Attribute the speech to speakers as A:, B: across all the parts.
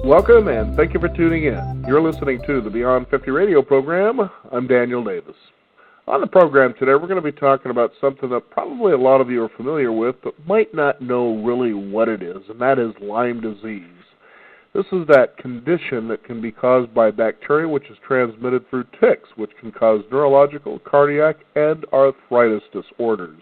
A: Welcome, and thank you for tuning in. You're listening to the Beyond 50 radio program. I'm Daniel Davis. On the program today, we're going to be talking about something that probably a lot of you are familiar with, but might not know really what it is, and that is Lyme disease. This is that condition that can be caused by bacteria, which is transmitted through ticks, which can cause neurological, cardiac, and arthritis disorders.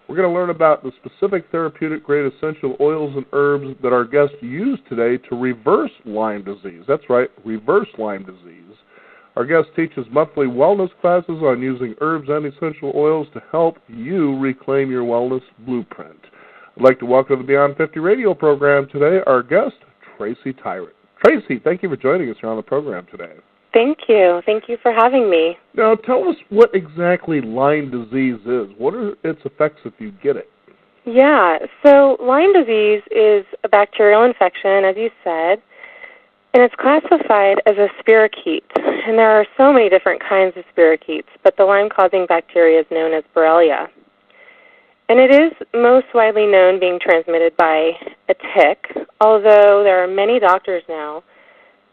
A: We're going to learn about the specific therapeutic-grade essential oils and herbs that our guests use today to reverse Lyme disease. That's right, reverse Lyme disease. Our guest teaches monthly wellness classes on using herbs and essential oils to help you reclaim your wellness blueprint. I'd like to welcome to the Beyond 50 radio program today our guest, Tracy Tyrant. Tracy, thank you for joining us here on the program today.
B: Thank you. Thank you for having me.
A: Now, tell us what exactly Lyme disease is. What are its effects if you get it?
B: Yeah, so Lyme disease is a bacterial infection, as you said, and it's classified as a spirochete. And there are so many different kinds of spirochetes, but the Lyme-causing bacteria is known as Borrelia. And it is most widely known being transmitted by a tick, although there are many doctors now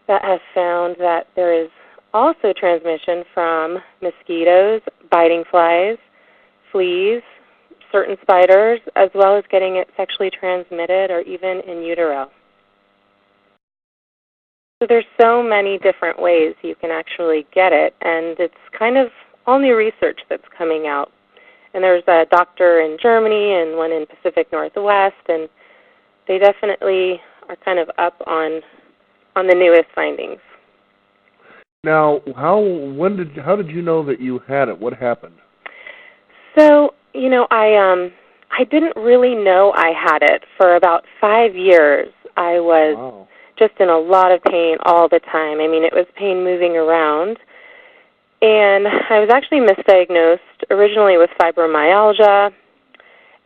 B: that have found that there is also transmission from mosquitoes, biting flies, fleas, certain spiders, as well as getting it sexually transmitted or even in utero. So there's so many different ways you can actually get it, and it's kind of all new research that's coming out. And there's a doctor in Germany and one in Pacific Northwest, and they definitely are kind of up on the newest findings.
A: Now, how did you know that you had it? What happened?
B: So, I didn't really know I had it for about 5 years. I was just in a lot of pain all the time. I mean, it was pain moving around. And I was actually misdiagnosed originally with fibromyalgia,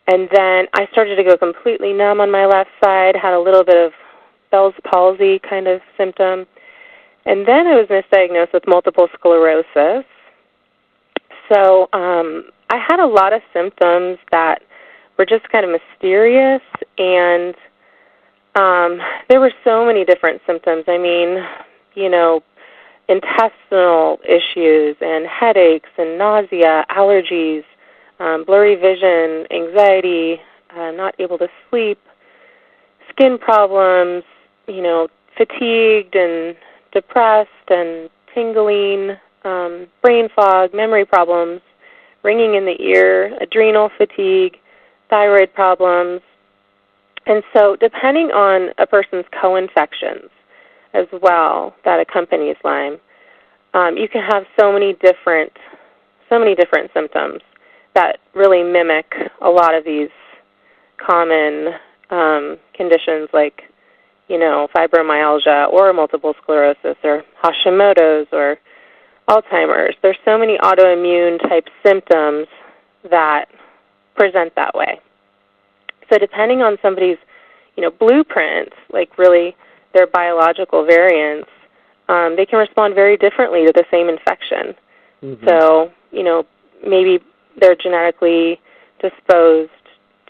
B: and then I started to go completely numb on my left side, had a little bit of Bell's palsy kind of symptom. And then I was misdiagnosed with multiple sclerosis. So I had a lot of symptoms that were just kind of mysterious, and there were so many different symptoms. I mean, intestinal issues and headaches and nausea, allergies, blurry vision, anxiety, not able to sleep, skin problems, fatigued and depressed and tingling, brain fog, memory problems, ringing in the ear, adrenal fatigue, thyroid problems. And so depending on a person's co-infections as well that accompanies Lyme, you can have so many different symptoms that really mimic a lot of these common conditions like fibromyalgia or multiple sclerosis or Hashimoto's or Alzheimer's. There's so many autoimmune type symptoms that present that way. So depending on somebody's, blueprints, like really their biological variants, they can respond very differently to the same infection. Mm-hmm. So, maybe they're genetically disposed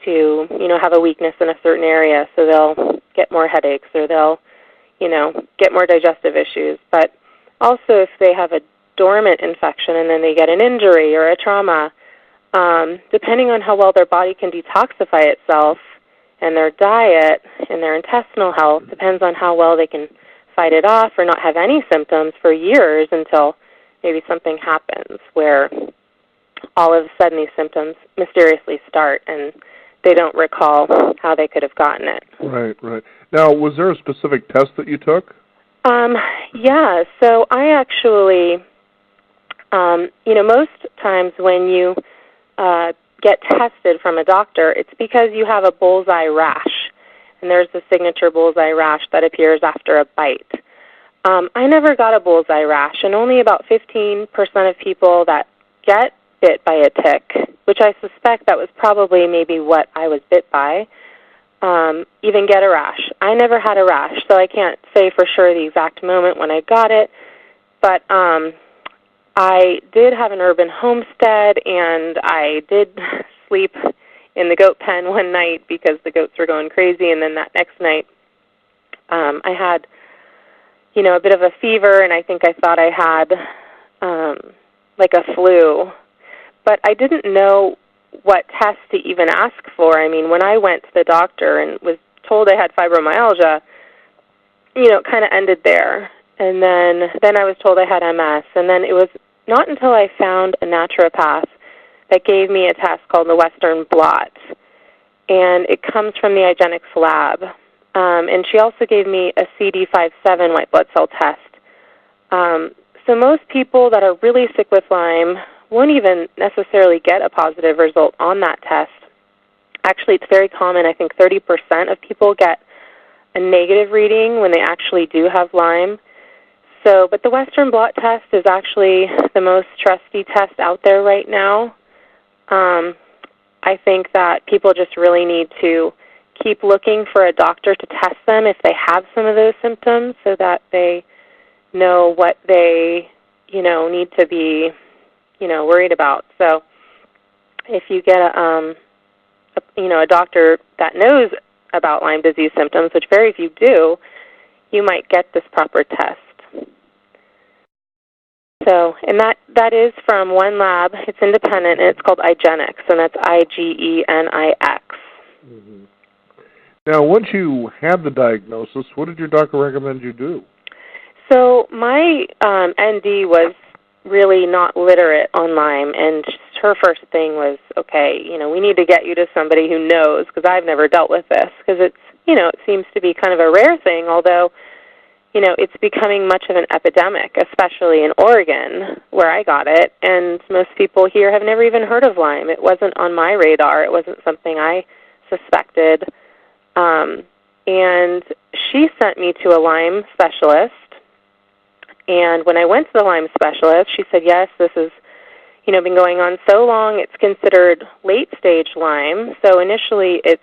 B: to, have a weakness in a certain area, so they'll get more headaches or they'll, get more digestive issues. But also if they have a dormant infection and then they get an injury or a trauma, depending on how well their body can detoxify itself and their diet and their intestinal health depends on how well they can fight it off or not have any symptoms for years until maybe something happens where all of a sudden these symptoms mysteriously start and they don't recall how they could have gotten it.
A: Right. Now, was there a specific test that you took?
B: Yeah, so I actually, most times when you get tested from a doctor, it's because you have a bullseye rash, and there's the signature bullseye rash that appears after a bite. I never got a bullseye rash, and only about 15% of people that get bit by a tick, which I suspect that was probably maybe what I was bit by, even get a rash. I never had a rash, so I can't say for sure the exact moment when I got it, but I did have an urban homestead, and I did sleep in the goat pen one night because the goats were going crazy, and then that next night I had a bit of a fever, and I think I thought I had like a flu. But I didn't know what test to even ask for. I mean, when I went to the doctor and was told I had fibromyalgia, it kind of ended there. And then I was told I had MS. And then it was not until I found a naturopath that gave me a test called the Western blot. And it comes from the Igenics lab. And she also gave me a CD57 white blood cell test. So most people that are really sick with Lyme won't even necessarily get a positive result on that test. Actually, it's very common. I think 30% of people get a negative reading when they actually do have Lyme. So, but the Western blot test is actually the most trusty test out there right now. I think that people just really need to keep looking for a doctor to test them if they have some of those symptoms, so that they know what they, need to be, worried about. So if you get a doctor that knows about Lyme disease symptoms, which very few do, you might get this proper test. So, and that is from one lab. It's independent, and it's called Igenics, and that's IGENIX.
A: Mm-hmm. Now, once you had the diagnosis, what did your doctor recommend you do?
B: So my ND was really not literate on Lyme, and her first thing was, okay, we need to get you to somebody who knows, because I've never dealt with this, because it's, it seems to be kind of a rare thing, although, it's becoming much of an epidemic, especially in Oregon, where I got it, and most people here have never even heard of Lyme. It wasn't on my radar. It wasn't something I suspected. And she sent me to a Lyme specialist, and when I went to the Lyme specialist, she said, yes, this has, been going on so long, it's considered late-stage Lyme. So initially it's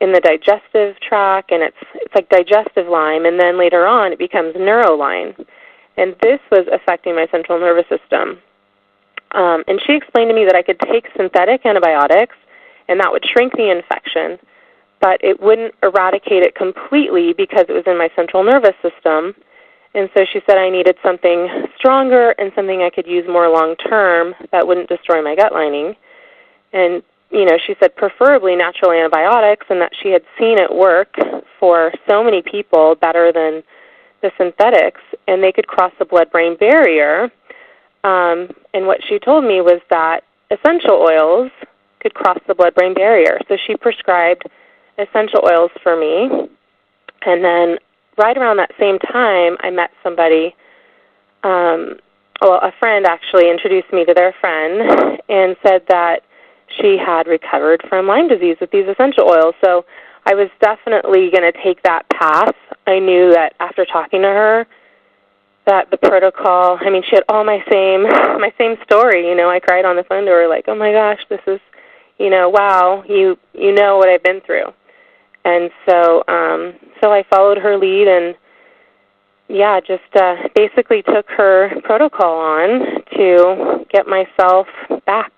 B: in the digestive tract, and it's like digestive Lyme, and then later on it becomes neuro-Lyme. And this was affecting my central nervous system. And she explained to me that I could take synthetic antibiotics, and that would shrink the infection, but it wouldn't eradicate it completely because it was in my central nervous system. And so she said I needed something stronger and something I could use more long-term that wouldn't destroy my gut lining. And, she said preferably natural antibiotics, and that she had seen it work for so many people better than the synthetics, and they could cross the blood-brain barrier. And what she told me was that essential oils could cross the blood-brain barrier. So she prescribed essential oils for me, and then right around that same time, I met somebody, a friend actually introduced me to their friend and said that she had recovered from Lyme disease with these essential oils. So I was definitely going to take that path. I knew that after talking to her that the protocol, she had all my same story. I cried on the phone to her like, oh my gosh, this is, wow, you know what I've been through. And so I followed her lead and, just basically took her protocol on to get myself back.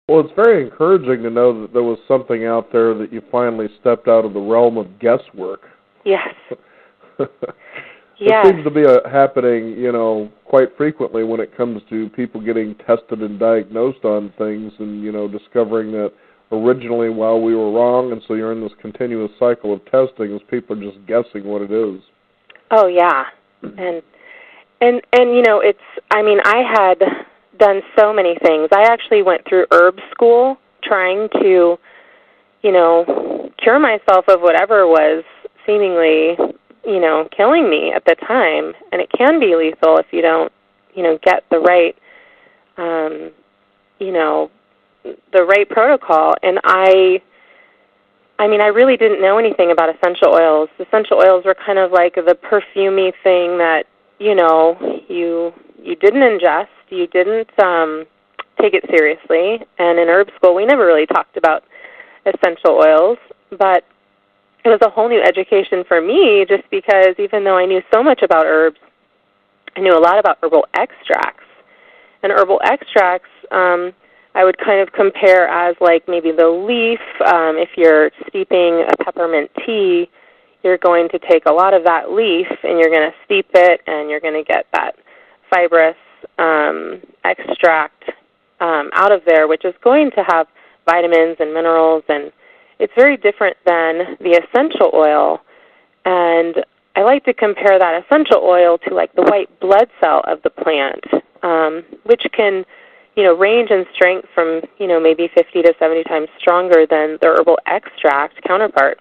A: Well, it's very encouraging to know that there was something out there that you finally stepped out of the realm of guesswork.
B: Yes.
A: It seems to be happening, quite frequently when it comes to people getting tested and diagnosed on things and, discovering that originally, well, we were wrong, and so you're in this continuous cycle of testing as people are just guessing what it is.
B: Oh, yeah. And it's, I had done so many things. I actually went through herb school trying to, cure myself of whatever was seemingly, killing me at the time. And it can be lethal if you don't, get the right, the right protocol. And I really didn't know anything about essential oils. Essential oils were kind of like the perfumey thing that, you didn't ingest, you didn't take it seriously. And in herb school, we never really talked about essential oils, but it was a whole new education for me just because even though I knew so much about herbs, I knew a lot about herbal extracts. And herbal extracts, I would kind of compare as like maybe the leaf. If you're steeping a peppermint tea, you're going to take a lot of that leaf and you're going to steep it, and you're going to get that fibrous extract out of there, which is going to have vitamins and minerals, and it's very different than the essential oil. And I like to compare that essential oil to like the white blood cell of the plant, which can, range in strength from, maybe 50 to 70 times stronger than the herbal extract counterpart.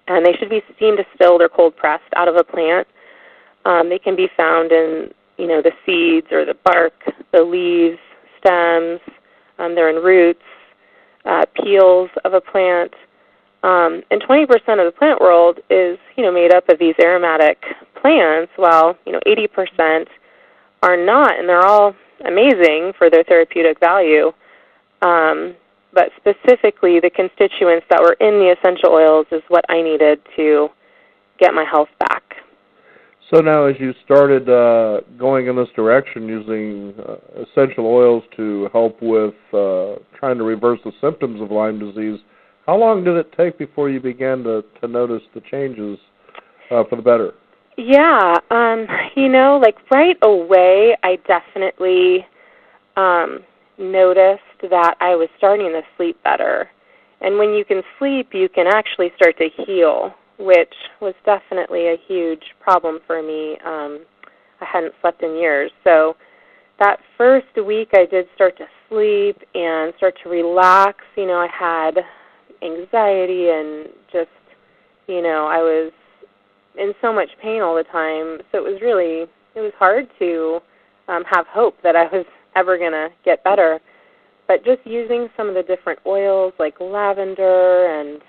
B: And they should be steam distilled or cold pressed out of a plant. They can be found in, the seeds or the bark, the leaves, stems. They're in roots, peels of a plant. And 20% of the plant world is, made up of these aromatic plants, while, 80% are not, and they're all amazing for their therapeutic value. But specifically, the constituents that were in the essential oils is what I needed to get my health back.
A: So now as you started going in this direction, using essential oils to help with trying to reverse the symptoms of Lyme disease, how long did it take before you began to notice the changes for the better?
B: Yeah, right away, I definitely noticed that I was starting to sleep better. And when you can sleep, you can actually start to heal, which was definitely a huge problem for me. I hadn't slept in years. So that first week, I did start to sleep and start to relax. I had anxiety and just, I was in so much pain all the time. So it was hard to have hope that I was ever going to get better. But just using some of the different oils like lavender and,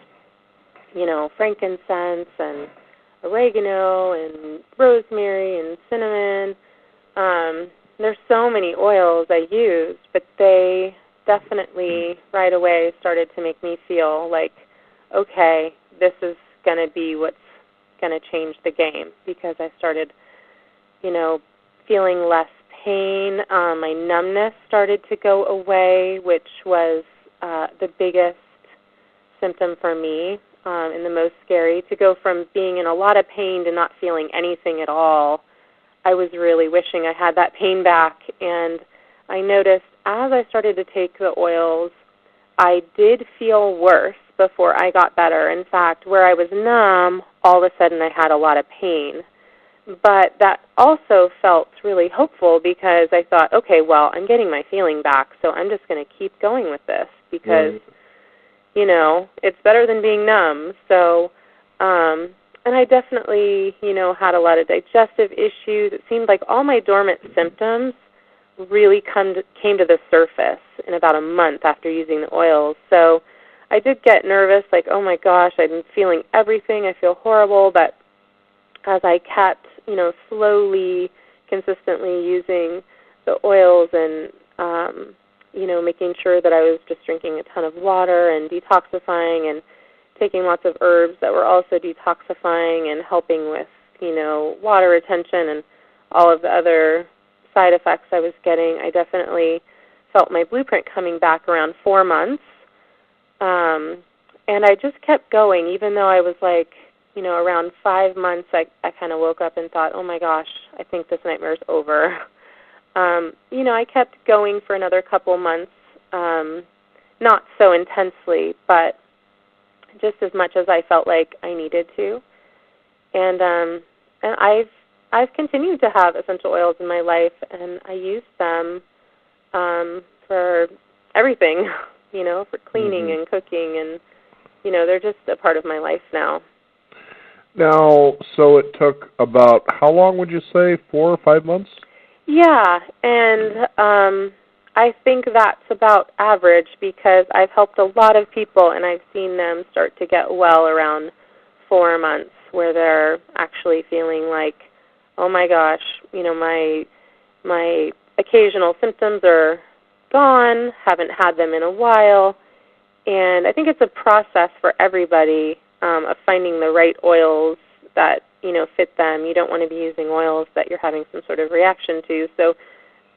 B: frankincense and oregano and rosemary and cinnamon, there's so many oils I used, but they definitely right away started to make me feel like, okay, this is going to be what's going to change the game, because I started, feeling less pain. My numbness started to go away, which was the biggest symptom for me and the most scary. To go from being in a lot of pain to not feeling anything at all, I was really wishing I had that pain back. And I noticed as I started to take the oils, I did feel worse before I got better. In fact, where I was numb, all of a sudden I had a lot of pain. But that also felt really hopeful, because I thought, okay, well, I'm getting my feeling back, so I'm just going to keep going with this, because, it's better than being numb. So, and I definitely, had a lot of digestive issues. It seemed like all my dormant symptoms really came to the surface in about a month after using the oils. So I did get nervous, like, oh my gosh, I'm feeling everything. I feel horrible. But as I kept, slowly, consistently using the oils and, making sure that I was just drinking a ton of water and detoxifying and taking lots of herbs that were also detoxifying and helping with, water retention and all of the other side effects I was getting, I definitely felt my blueprint coming back around 4 months. And I just kept going, even though I was like, around 5 months, I kind of woke up and thought, oh my gosh, I think this nightmare's over. I kept going for another couple months, not so intensely, but just as much as I felt like I needed to. And I've continued to have essential oils in my life, and I use them for everything, for cleaning and cooking, and, they're just a part of my life now.
A: Now, so it took about, how long would you say, 4 or 5 months? Yeah,
B: and I think that's about average, because I've helped a lot of people, and I've seen them start to get well around 4 months, where they're actually feeling like, oh my gosh, my occasional symptoms are gone, haven't had them in a while. And I think it's a process for everybody of finding the right oils that, fit them. You don't want to be using oils that you're having some sort of reaction to. So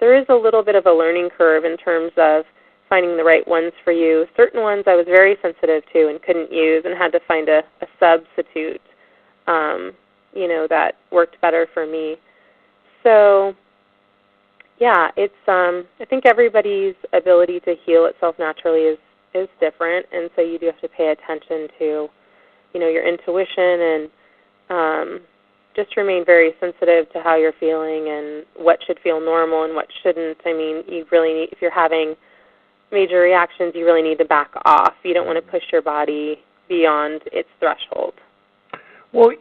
B: there is a little bit of a learning curve in terms of finding the right ones for you. Certain ones I was very sensitive to and couldn't use and had to find a substitute. that worked better for me. So, yeah, it's I think everybody's ability to heal itself naturally is different, and so you do have to pay attention to, your intuition and just remain very sensitive to how you're feeling and what should feel normal and what shouldn't. I mean, you really need, if you're having major reactions, you really need to back off. You don't want to push your body beyond its threshold.
A: Well,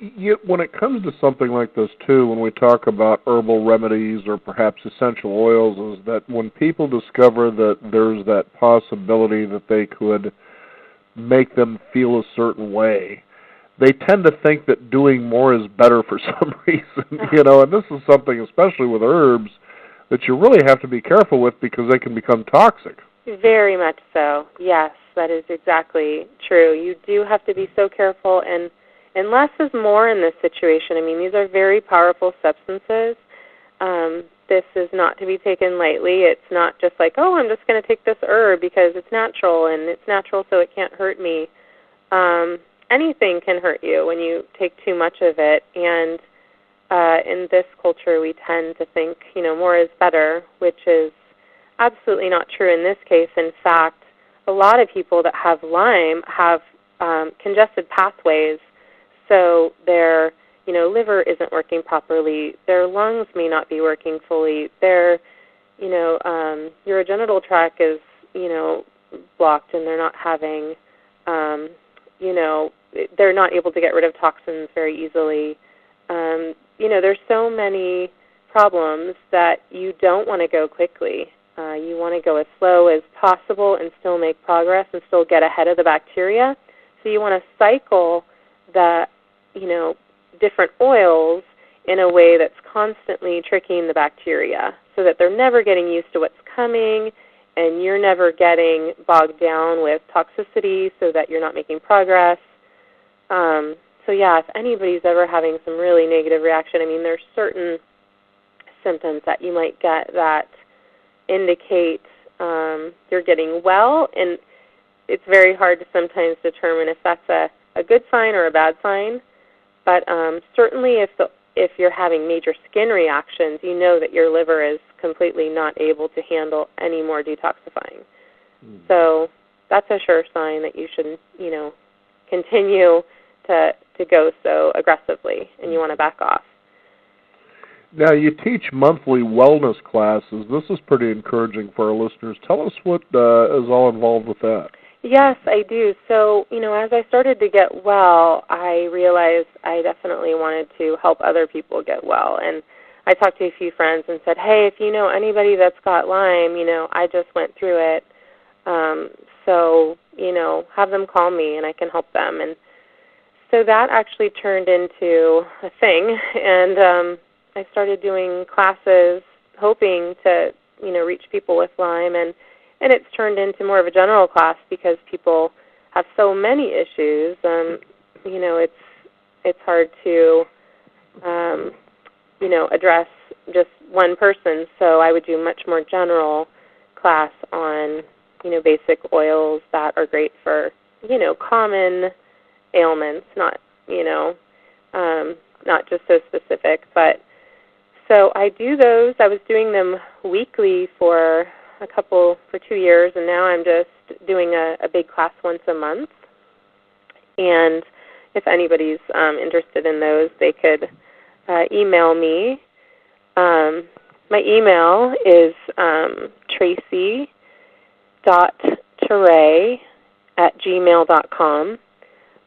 A: when it comes to something like this, too, when we talk about herbal remedies or perhaps essential oils, is that when people discover that there's that possibility that they could make them feel a certain way, they tend to think that doing more is better for some reason, and this is something, especially with herbs, that you really have to be careful with because they can become toxic.
B: Very much so. Yes, that is exactly true. You do have to be so careful, and less is more in this situation. I mean, these are very powerful substances. This is not to be taken lightly. It's not just like, oh, I'm just going to take this herb because it's natural, and it's natural so it can't hurt me. Anything can hurt you when you take too much of it, and in this culture we tend to think, more is better, which is absolutely not true in this case. In fact, a lot of people that have Lyme have congested pathways, so their liver isn't working properly, their lungs may not be working fully, their urogenital tract is blocked, and they're not having they're not able to get rid of toxins very easily. There's so many problems that you don't want to go quickly. You want to go as slow as possible and still make progress and still get ahead of the bacteria. So you want to cycle the, different oils in a way that's constantly tricking the bacteria so that they're never getting used to what's coming and you're never getting bogged down with toxicity so that you're not making progress. If anybody's ever having some really negative reaction, I mean, there's certain symptoms that you might get that indicate you're getting well, and it's very hard to sometimes determine if that's a good sign or a bad sign. But certainly if you're having major skin reactions, you know that your liver is completely not able to handle any more detoxifying. Mm-hmm. So that's a sure sign that you should, continue to go so aggressively, and you want to back off.
A: Now, you teach monthly wellness classes. This is pretty encouraging for our listeners. Tell us what is all involved with that.
B: Yes, I do. So, as I started to get well, I realized I definitely wanted to help other people get well. And I talked to a few friends and said, hey, if you know anybody that's got Lyme, I just went through it. So, have them call me and I can help them. And so that actually turned into a thing. And I started doing classes hoping to, reach people with Lyme. And it's turned into more of a general class because people have so many issues. It's hard to, address just one person. So I would do much more general class on, basic oils that are great for, common ailments, not just so specific. But so I do those. I was doing them weekly for 2 years, and now I'm just doing a big class once a month. And if anybody's interested in those, they could email me. My email is tracy.terey@gmail.com.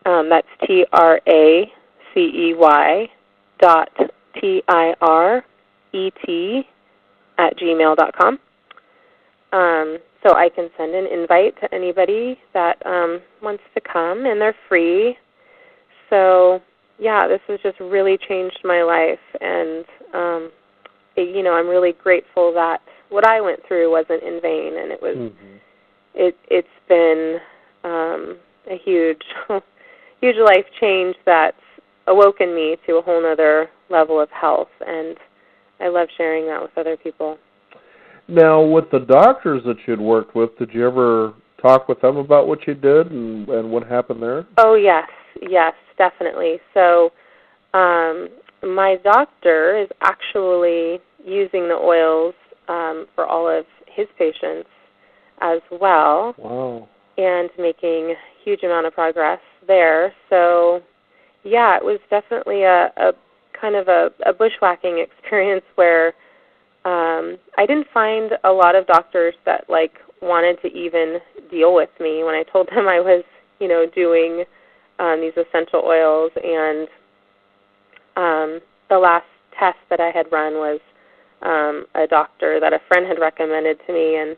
B: That's TRACEY.TIRET@gmail.com. So I can send an invite to anybody that wants to come, and they're free. So, this has just really changed my life, and, I'm really grateful that what I went through wasn't in vain, and it was, it's been a huge, huge life change that's awoken me to a whole other level of health, and I love sharing that with other people.
A: Now, with the doctors that you'd worked with, did you ever talk with them about what you did and what happened there?
B: Oh, yes, definitely. So My doctor is actually using the oils for all of his patients as well.
A: Wow.
B: And making a huge amount of progress there. So, yeah, it was definitely a kind of a bushwhacking experience where I didn't find a lot of doctors that, like, wanted to even deal with me when I told them I was, doing these essential oils. And the last test that I had run was a doctor that a friend had recommended to me, and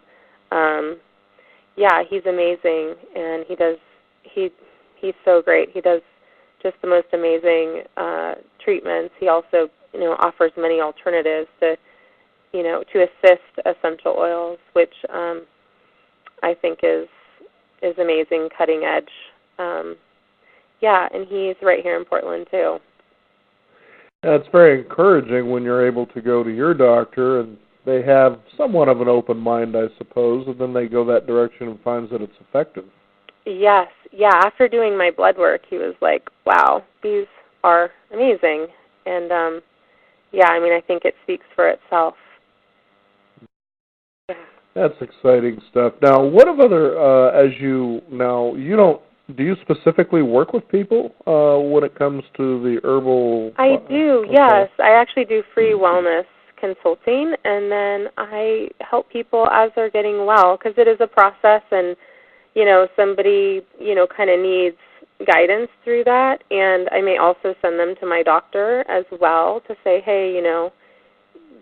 B: yeah, he's amazing, and he's so great. He does just the most amazing treatments. He also, offers many alternatives to assist essential oils, which I think is amazing, cutting edge. Yeah, and he's right here in Portland too.
A: It's very encouraging when you're able to go to your doctor and they have somewhat of an open mind, I suppose, and then they go that direction and finds that it's effective.
B: Yes. Yeah, after doing my blood work, he was like, wow, these are amazing. And, yeah, I think it speaks for itself. Yeah.
A: That's exciting stuff. Now, what of other, do you specifically work with people when it comes to the herbal?
B: I do, okay. Yes. I actually do free wellness consulting, and then I help people as they're getting well, because it is a process, and somebody kind of needs guidance through that. And I may also send them to my doctor as well to say, hey,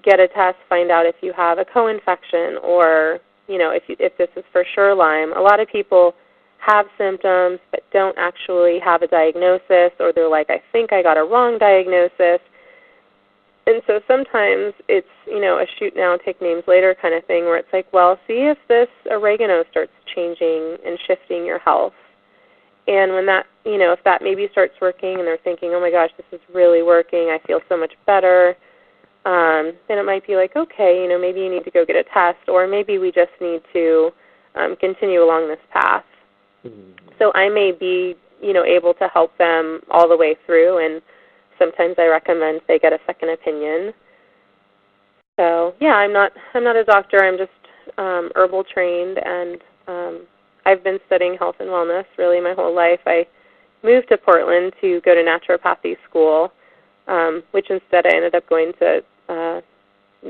B: get a test, find out if you have a co-infection, or if this is for sure Lyme. A lot of people have symptoms but don't actually have a diagnosis, or they're like, I think I got a wrong diagnosis. And so sometimes it's, a shoot now, take names later kind of thing, where it's like, well, see if this oregano starts changing and shifting your health. And when that, if that maybe starts working and they're thinking, oh my gosh, this is really working, I feel so much better, then it might be like, okay, maybe you need to go get a test, or maybe we just need to continue along this path. Mm-hmm. So I may be, able to help them all the way through, and sometimes I recommend they get a second opinion. So yeah, I'm not a doctor. I'm just herbal trained, and I've been studying health and wellness really my whole life. I moved to Portland to go to naturopathy school, which instead I ended up going to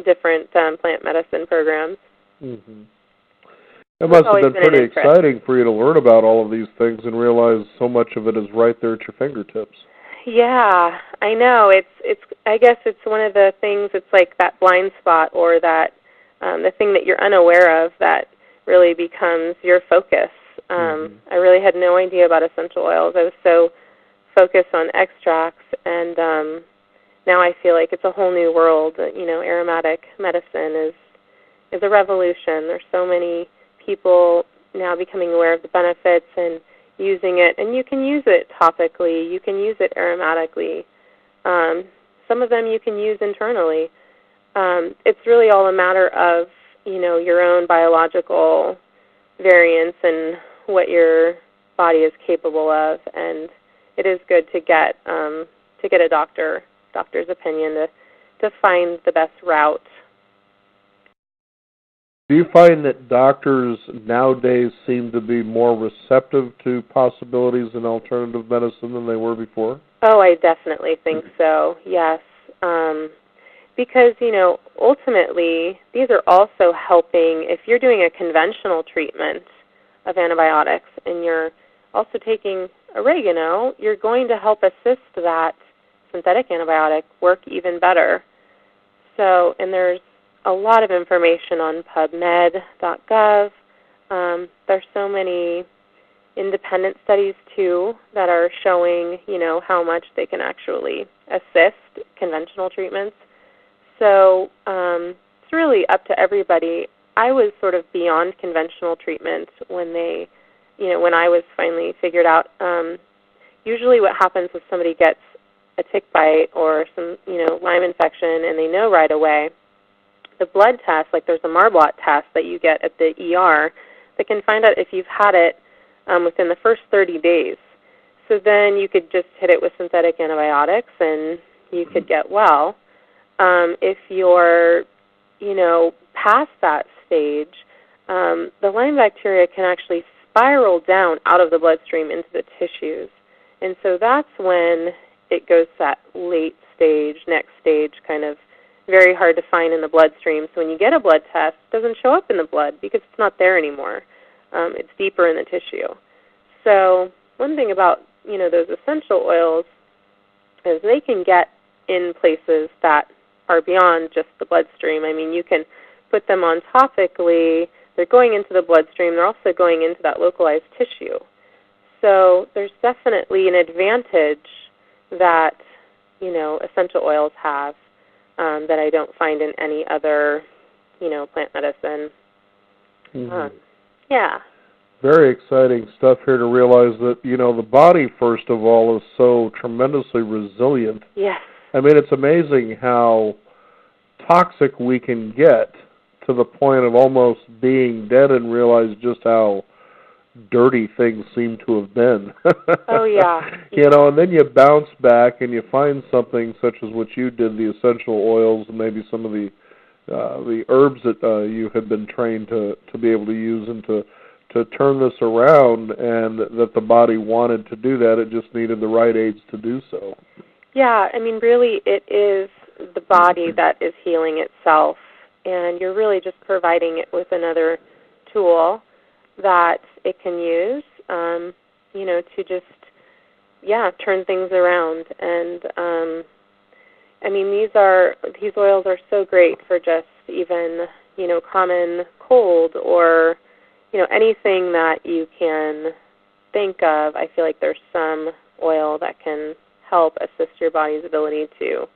B: different plant medicine programs.
A: Mm-hmm. It must have been pretty exciting for you to learn about all of these things and realize so much of it is right there at your fingertips.
B: Yeah, I know. It's. I guess it's one of the things. It's like that blind spot, or that the thing that you're unaware of that really becomes your focus. I really had no idea about essential oils. I was so focused on extracts, and now I feel like it's a whole new world. Aromatic medicine is a revolution. There's so many people now becoming aware of the benefits and using it, and you can use it topically, you can use it aromatically. Some of them you can use internally. It's really all a matter of, your own biological variance and what your body is capable of, and it is good to get a doctor's opinion to find the best route.
A: Do you find that doctors nowadays seem to be more receptive to possibilities in alternative medicine than they were before?
B: Oh, I definitely think so, yes. Because, ultimately, these are also helping, if you're doing a conventional treatment of antibiotics and you're also taking oregano, you're going to help assist that synthetic antibiotic work even better. So, and there's a lot of information on PubMed.gov. There's so many independent studies, too, that are showing, how much they can actually assist conventional treatments. So it's really up to everybody. I was sort of beyond conventional treatment when when I was finally figured out. Usually what happens is somebody gets a tick bite or some, Lyme infection, and they know right away. The blood test, like there's a Marblot test that you get at the ER that can find out if you've had it within the first 30 days. So then you could just hit it with synthetic antibiotics and you could get well. If you're, past that stage, the Lyme bacteria can actually spiral down out of the bloodstream into the tissues. And so that's when it goes to that late stage, next stage, kind of very hard to find in the bloodstream. So when you get a blood test, it doesn't show up in the blood because it's not there anymore. It's deeper in the tissue. So one thing about, those essential oils is they can get in places that are beyond just the bloodstream. I mean, you can put them on topically. They're going into the bloodstream. They're also going into that localized tissue. So there's definitely an advantage that, essential oils have that I don't find in any other, plant medicine.
A: Mm-hmm.
B: Yeah.
A: Very exciting stuff here to realize that, the body, first of all, is so tremendously resilient.
B: Yes.
A: I mean, it's amazing how toxic we can get to the point of almost being dead and realize just how dirty things seem to have been.
B: Oh, yeah.
A: And then you bounce back and you find something such as what you did, the essential oils and maybe some of the herbs that you had been trained to be able to use and to turn this around, and that the body wanted to do that. It just needed the right aids to do so.
B: Yeah, I mean, really it is the body that is healing itself, and you're really just providing it with another tool that it can use, to just, turn things around. And, I mean, these oils are so great for just even, common cold or, anything that you can think of. I feel like there's some oil that can help assist your body's ability to,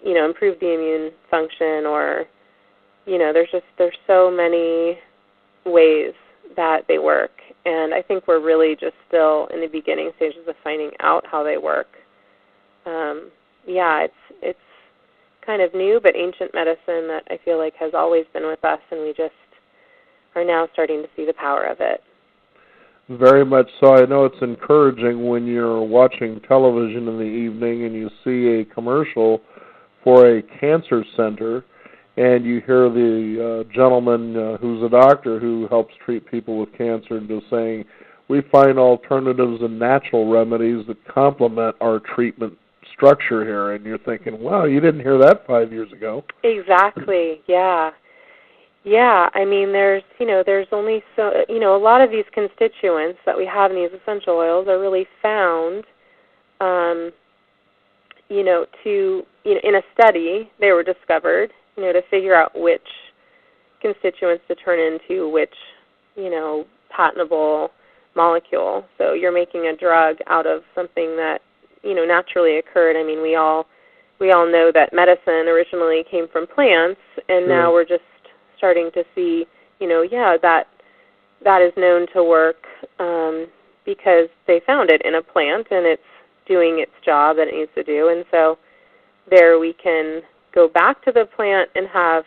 B: improve the immune function, or, there's so many ways that they work, and I think we're really just still in the beginning stages of finding out how they work. It's kind of new but ancient medicine that I feel like has always been with us, and we just are now starting to see the power of it.
A: Very much so. I know it's encouraging when you're watching television in the evening and you see a commercial for a cancer center, and you hear the gentleman who's a doctor who helps treat people with cancer just saying, we find alternatives and natural remedies that complement our treatment structure here. And you're thinking, wow, you didn't hear that 5 years ago.
B: Exactly, yeah. Yeah, I mean, there's only so, a lot of these constituents that we have in these essential oils are really found, in a study, they were discovered, to figure out which constituents to turn into which, patentable molecule. So you're making a drug out of something that, naturally occurred. I mean, we all know that medicine originally came from plants, and now we're just starting to see, that is known to work because they found it in a plant and it's doing its job that it needs to do. And so there we can go back to the plant and have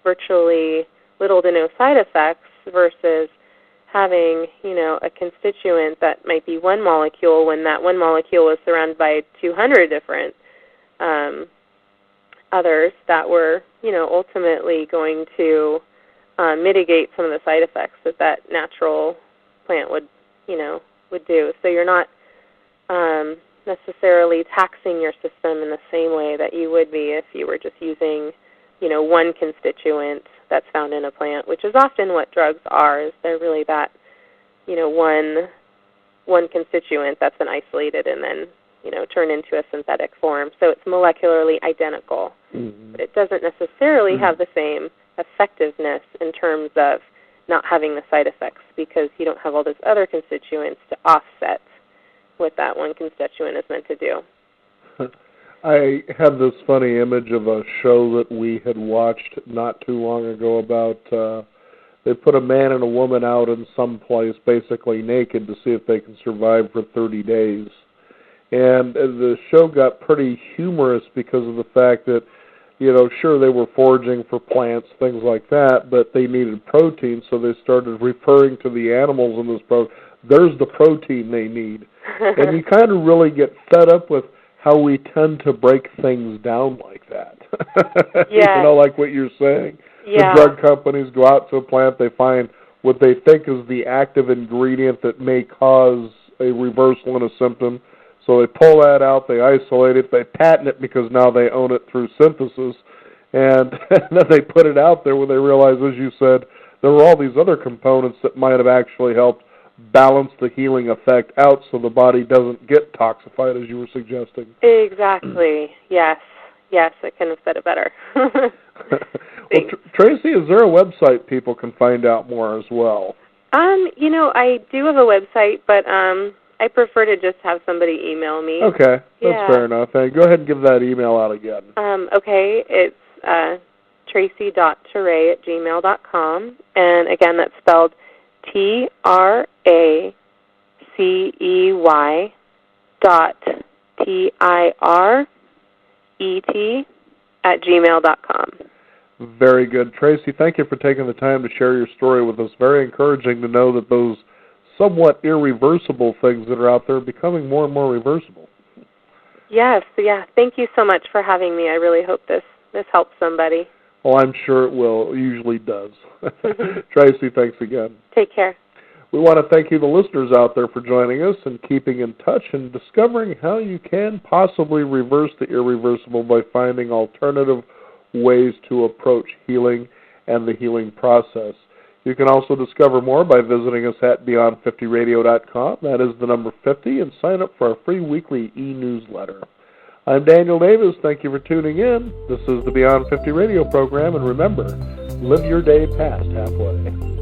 B: virtually little to no side effects versus having, a constituent that might be one molecule when that one molecule is surrounded by 200 different others that were, ultimately going to mitigate some of the side effects that natural plant would do. So you're not necessarily taxing your system in the same way that you would be if you were just using, one constituent that's found in a plant, which is often what drugs are. Is they're really that, one constituent that's been isolated and then, turned into a synthetic form. So it's molecularly identical. Mm-hmm. But it doesn't necessarily have the same effectiveness in terms of not having the side effects because you don't have all those other constituents to offset what that one constituent is meant to do.
A: I had this funny image of a show that we had watched not too long ago about they put a man and a woman out in some place basically naked to see if they can survive for 30 days. And the show got pretty humorous because of the fact that, sure, they were foraging for plants, things like that, but they needed protein, so they started referring to the animals in this protein. there's the protein they need. And you kind of really get fed up with how we tend to break things down like that.
B: Yeah.
A: Like what you're saying.
B: Yeah.
A: The drug companies go out to a plant, they find what they think is the active ingredient that may cause a reversal in a symptom. So they pull that out, they isolate it, they patent it because now they own it through synthesis, and then they put it out there where they realize, as you said, there were all these other components that might have actually helped balance the healing effect out so the body doesn't get toxified, as you were suggesting.
B: Exactly. Yes. Yes, I couldn't have said it better.
A: Well, Tracy, is there a website people can find out more as well?
B: I do have a website, but I prefer to just have somebody email me.
A: Okay, that's fair enough. Hey, go ahead and give that email out again.
B: Okay, it's tracy.terray@gmail.com, and again, that's spelled TRACEY.TIRET@gmail.com.
A: Very good. Tracy, thank you for taking the time to share your story with us. Very encouraging to know that those somewhat irreversible things that are out there are becoming more and more reversible.
B: Yes, yeah. Thank you so much for having me. I really hope this helps somebody.
A: Well, I'm sure it will. It usually does. Tracy, thanks again.
B: Take care.
A: We want to thank you, the listeners out there, for joining us and keeping in touch and discovering how you can possibly reverse the irreversible by finding alternative ways to approach healing and the healing process. You can also discover more by visiting us at Beyond50Radio.com. That is the number 50, and sign up for our free weekly e-newsletter. I'm Daniel Davis. Thank you for tuning in. This is the Beyond 50 Radio program, and remember, live your day past halfway.